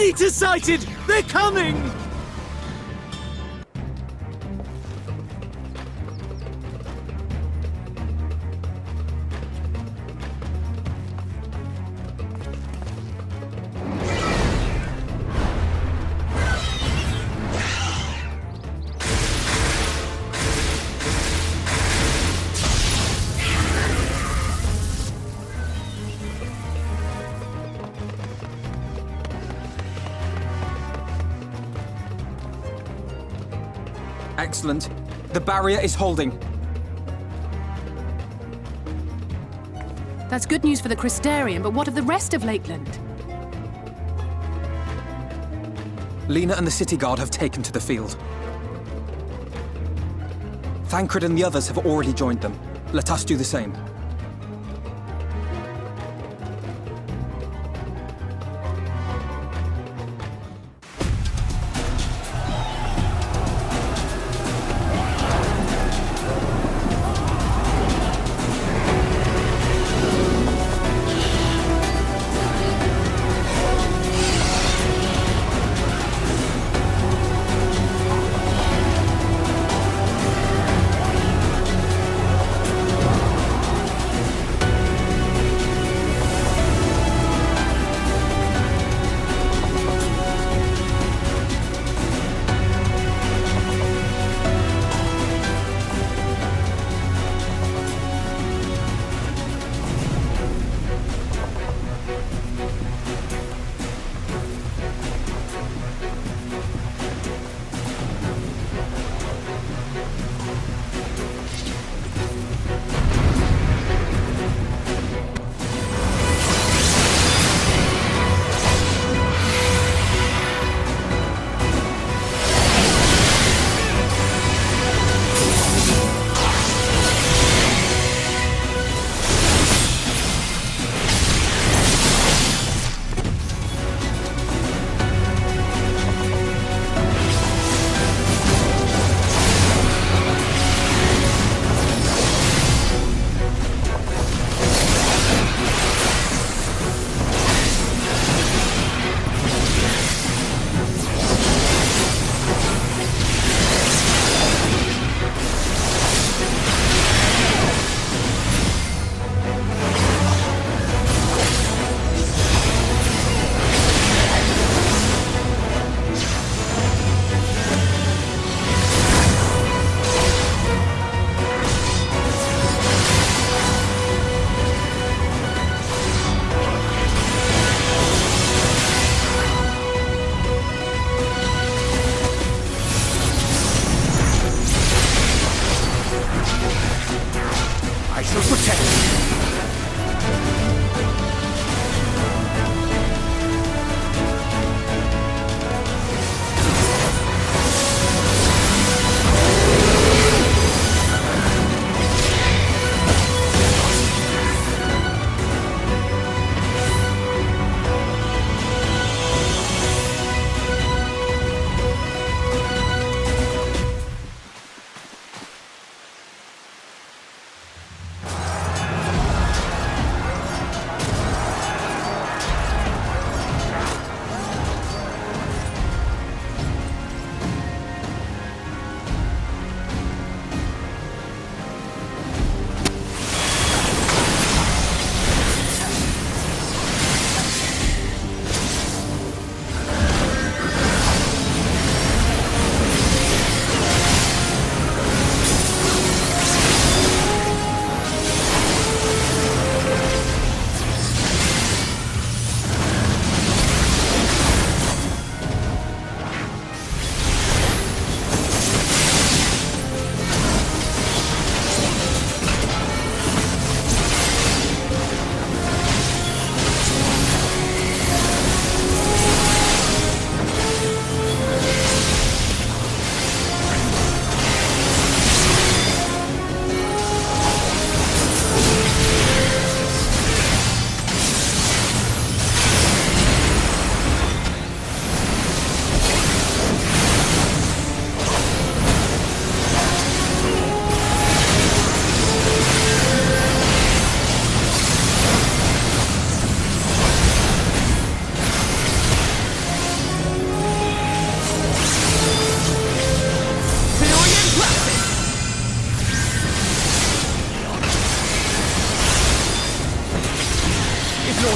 Predator sighted! They're coming! Excellent. The barrier is holding. That's good news for the Crystarian, but what of the rest of Lakeland? Lena and the city guard have taken to the field. Thancred and the others have already joined them. Let us do the same.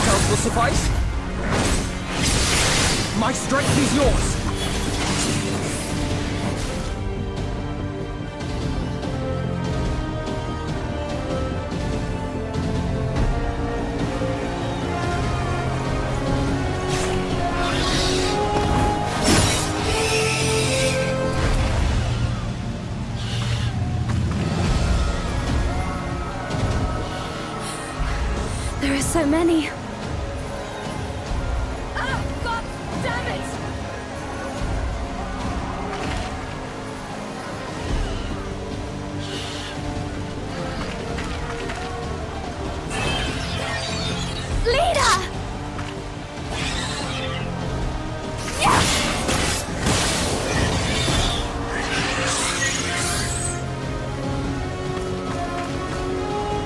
else will suffice. My strength is yours. There are so many. Ah, God damn it! Leader!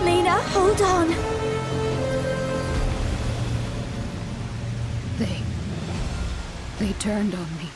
Lena, hold on. They turned on me.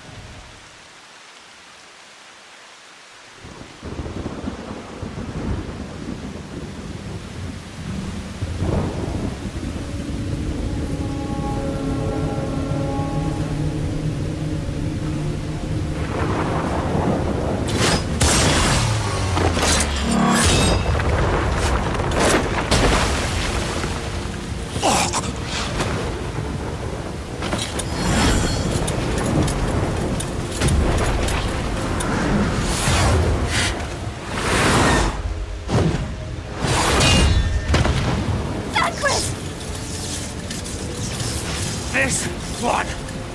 This one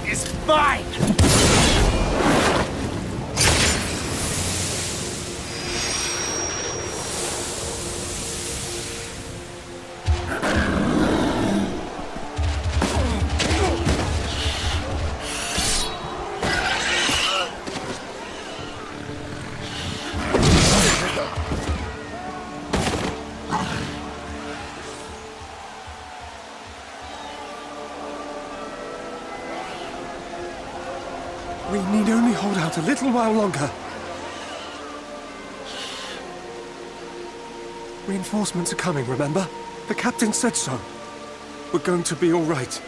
is mine! We need only hold out a little while longer. Reinforcements are coming, remember? The captain said so. We're going to be all right.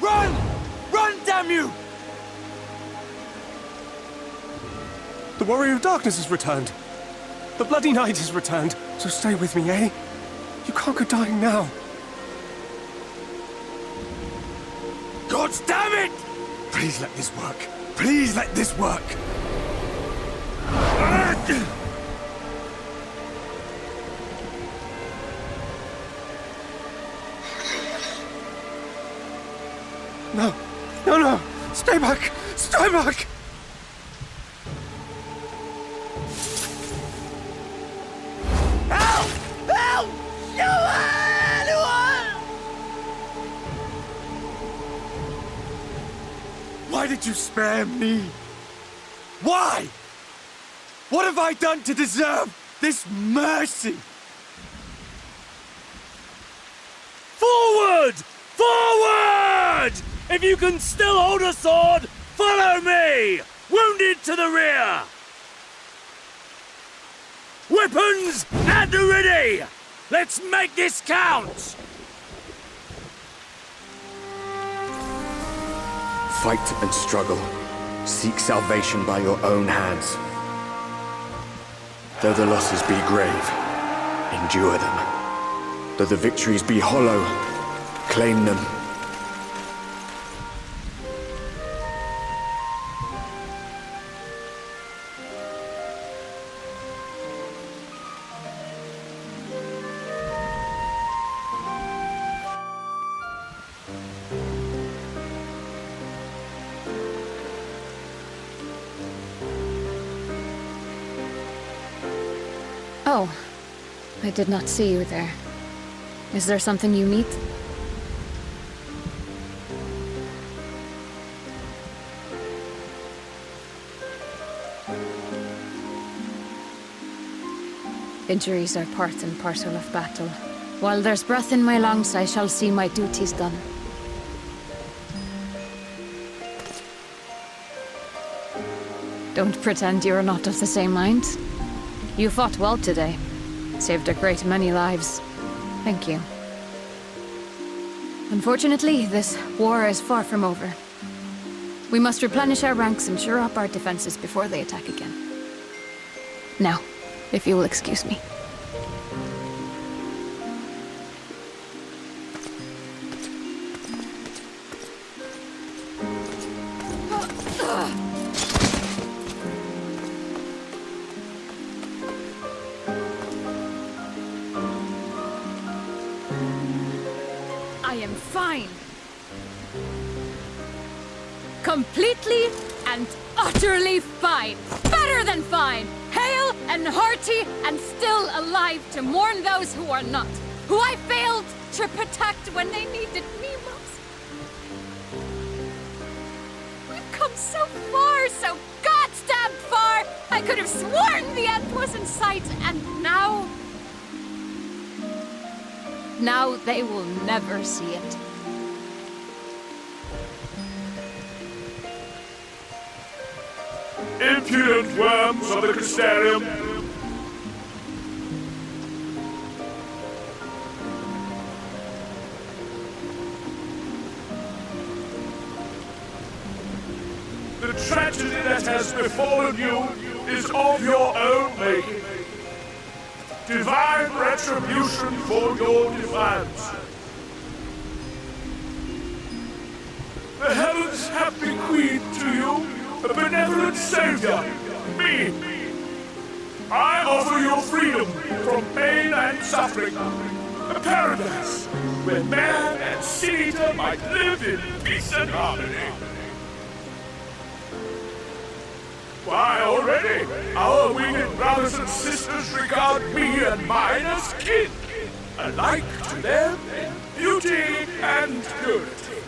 Run! Run, damn you! The Warrior of Darkness has returned. The Bloody Knight has returned. So stay with me, eh? You can't go dying now. God damn it! Please let this work. Please let this work. No. No, no. Stay back. Stay back. Help! Help! Anyone! Why did you spare me? Why? What have I done to deserve this mercy? Forward! Forward! If you can still hold a sword, follow me! Wounded to the rear! Weapons at the ready! Let's make this count! Fight and struggle. Seek salvation by your own hands. Though the losses be grave, endure them. Though the victories be hollow, claim them. Oh, I did not see you there. Is there something you meet? Injuries are part and parcel of battle. While there's breath in my lungs, I shall see my duties done. Don't pretend you're not of the same mind. You fought well today. Saved a great many lives. Thank you. Unfortunately, this war is far from over. We must replenish our ranks and shore up our defenses before they attack again. Now, if you will excuse me. I am fine. Completely and utterly fine. Better than fine. Hale and hearty and still alive to mourn those who are not. Who I failed to protect when they needed me most. We've come so far, so goddamn far. I could have sworn the end was in sight, and now... Now they will never see it. Impudent worms of the Castellum! The tragedy that has befallen you is of your own making. Divine retribution for your defiance. The heavens have bequeathed to you a benevolent savior, me. I offer you freedom from pain and suffering. A paradise where man and seed-eater might live in peace and harmony. Why, already, our winged brothers and sisters regard me and mine as kin, alike to them in beauty and purity.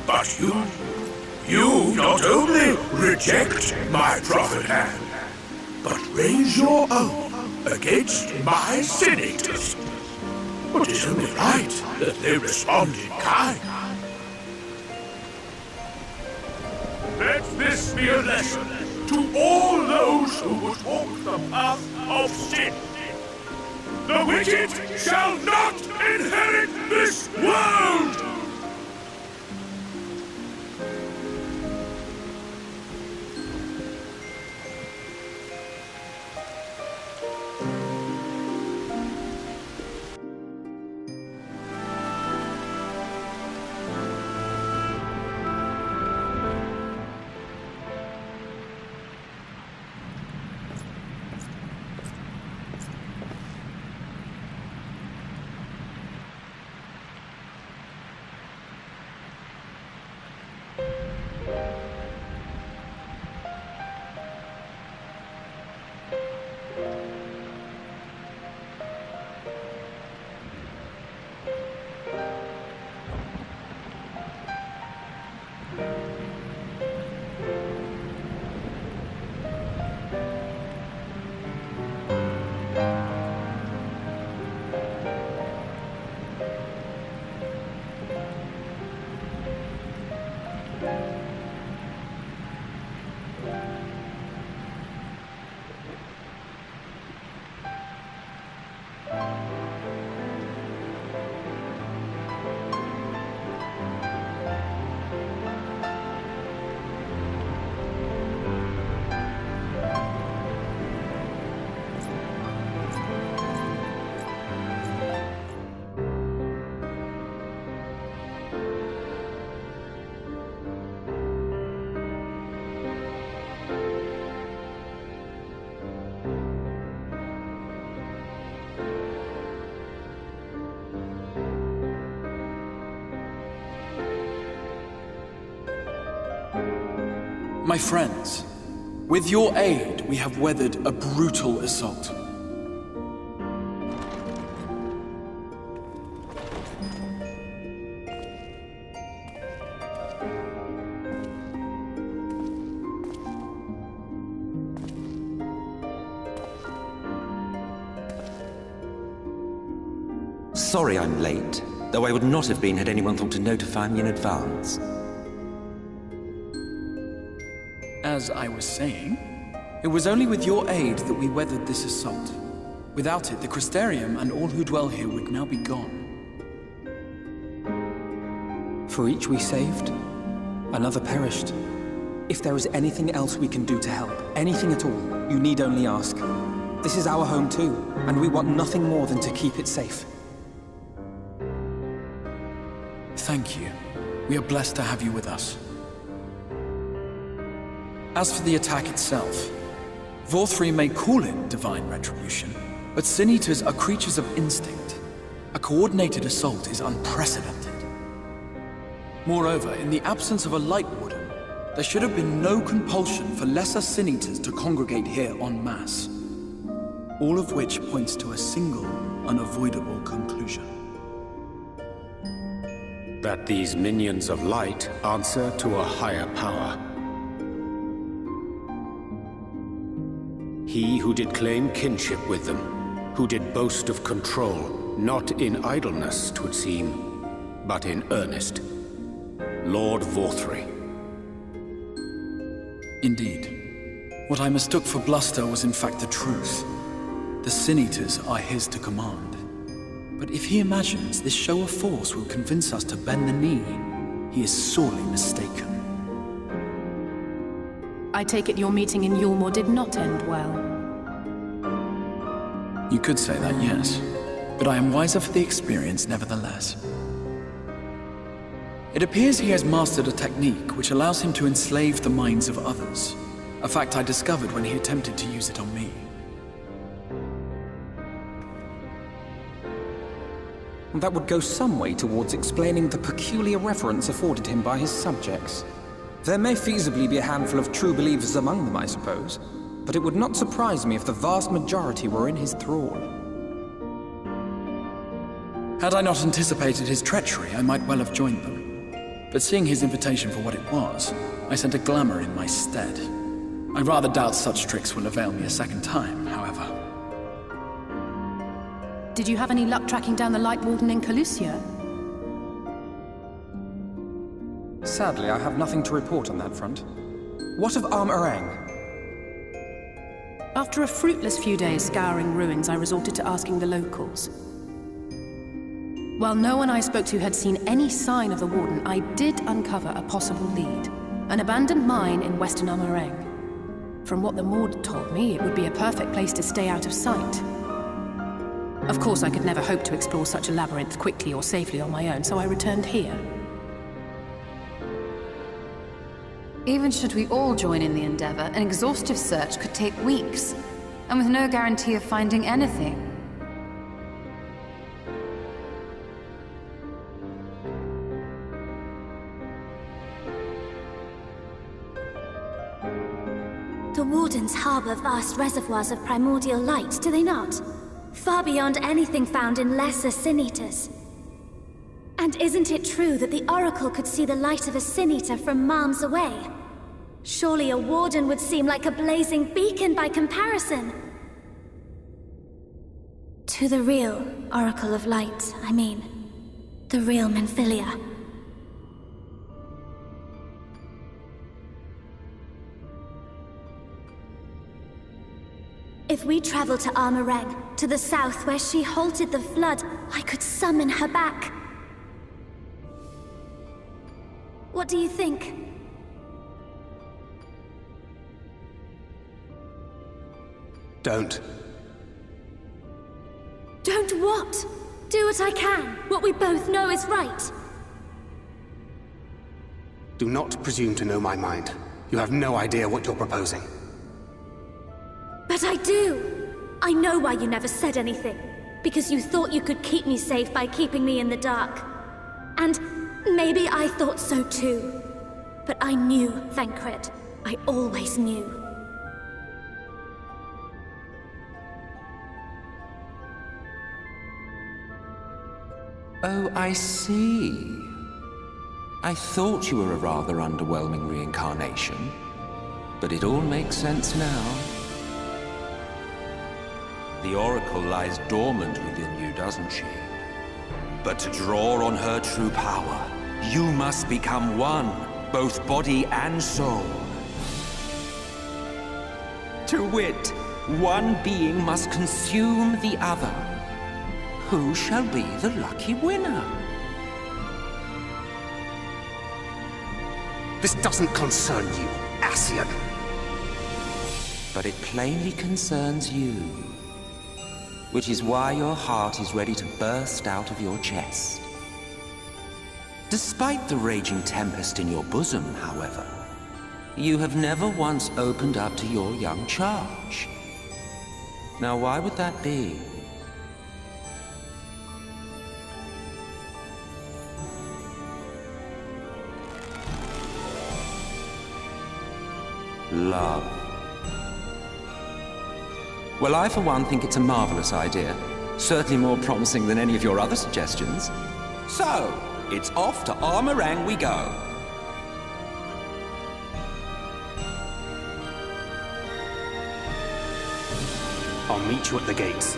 But you not only reject my prophet hand, but raise your own against my senators. It is only right that they respond in kind. Let this be a lesson to all those who would walk the path of sin. The wicked shall not inherit this world! My friends, with your aid, we have weathered a brutal assault. Sorry I'm late, though I would not have been had anyone thought to notify me in advance. As I was saying, it was only with your aid that we weathered this assault. Without it, the Crystarium and all who dwell here would now be gone. For each we saved, another perished. If there is anything else we can do to help, anything at all, you need only ask. This is our home too, and we want nothing more than to keep it safe. Thank you. We are blessed to have you with us. As for the attack itself, Vorthri may call it divine retribution, but Sin Eaters are creatures of instinct. A coordinated assault is unprecedented. Moreover, in the absence of a Light Warden, there should have been no compulsion for lesser Sin Eaters to congregate here en masse. All of which points to a single, unavoidable conclusion. That these minions of light answer to a higher power. He who did claim kinship with them, who did boast of control, not in idleness, 'twould seem, but in earnest. Lord Vorthri. Indeed. What I mistook for bluster was in fact the truth. The Sin Eaters are his to command. But if he imagines this show of force will convince us to bend the knee, he is sorely mistaken. I take it your meeting in Yulmore did not end well. You could say that, yes. But I am wiser for the experience nevertheless. It appears he has mastered a technique which allows him to enslave the minds of others. A fact I discovered when he attempted to use it on me. That would go some way towards explaining the peculiar reverence afforded him by his subjects. There may feasibly be a handful of true believers among them, I suppose, but it would not surprise me if the vast majority were in his thrall. Had I not anticipated his treachery, I might well have joined them. But seeing his invitation for what it was, I sent a glamour in my stead. I rather doubt such tricks will avail me a second time, however. Did you have any luck tracking down the Light Warden in Calusia? Sadly, I have nothing to report on that front. What of Arm-Arang? After a fruitless few days scouring ruins, I resorted to asking the locals. While no one I spoke to had seen any sign of the Warden, I did uncover a possible lead. An abandoned mine in western Arm-Arang. From what the Maud told me, it would be a perfect place to stay out of sight. Of course, I could never hope to explore such a labyrinth quickly or safely on my own, so I returned here. Even should we all join in the endeavor, an exhaustive search could take weeks, and with no guarantee of finding anything. The Wardens harbor vast reservoirs of primordial light, do they not? Far beyond anything found in lesser Sin Eaters. And isn't it true that the Oracle could see the light of a Sin Eater from miles away? Surely a Warden would seem like a blazing beacon by comparison. To the real Oracle of Light, I mean. The real Menphilia. If we travel to Arm-Arang, to the south where she halted the flood, I could summon her back. What do you think? Don't. Don't what? Do what I can. What we both know is right. Do not presume to know my mind. You have no idea what you're proposing. But I do! I know why you never said anything. Because you thought you could keep me safe by keeping me in the dark. And maybe I thought so too. But I knew, Thancred. I always knew. Oh, I see. I thought you were a rather underwhelming reincarnation. But it all makes sense now. The Oracle lies dormant within you, doesn't she? But to draw on her true power, you must become one, both body and soul. To wit, one being must consume the other. Who shall be the lucky winner? This doesn't concern you, Ascian. But it plainly concerns you. Which is why your heart is ready to burst out of your chest. Despite the raging tempest in your bosom, however, you have never once opened up to your young charge. Now, why would that be? Love. Well, I for one think it's a marvelous idea. Certainly more promising than any of your other suggestions. So, it's off to Armorang we go. I'll meet you at the gates.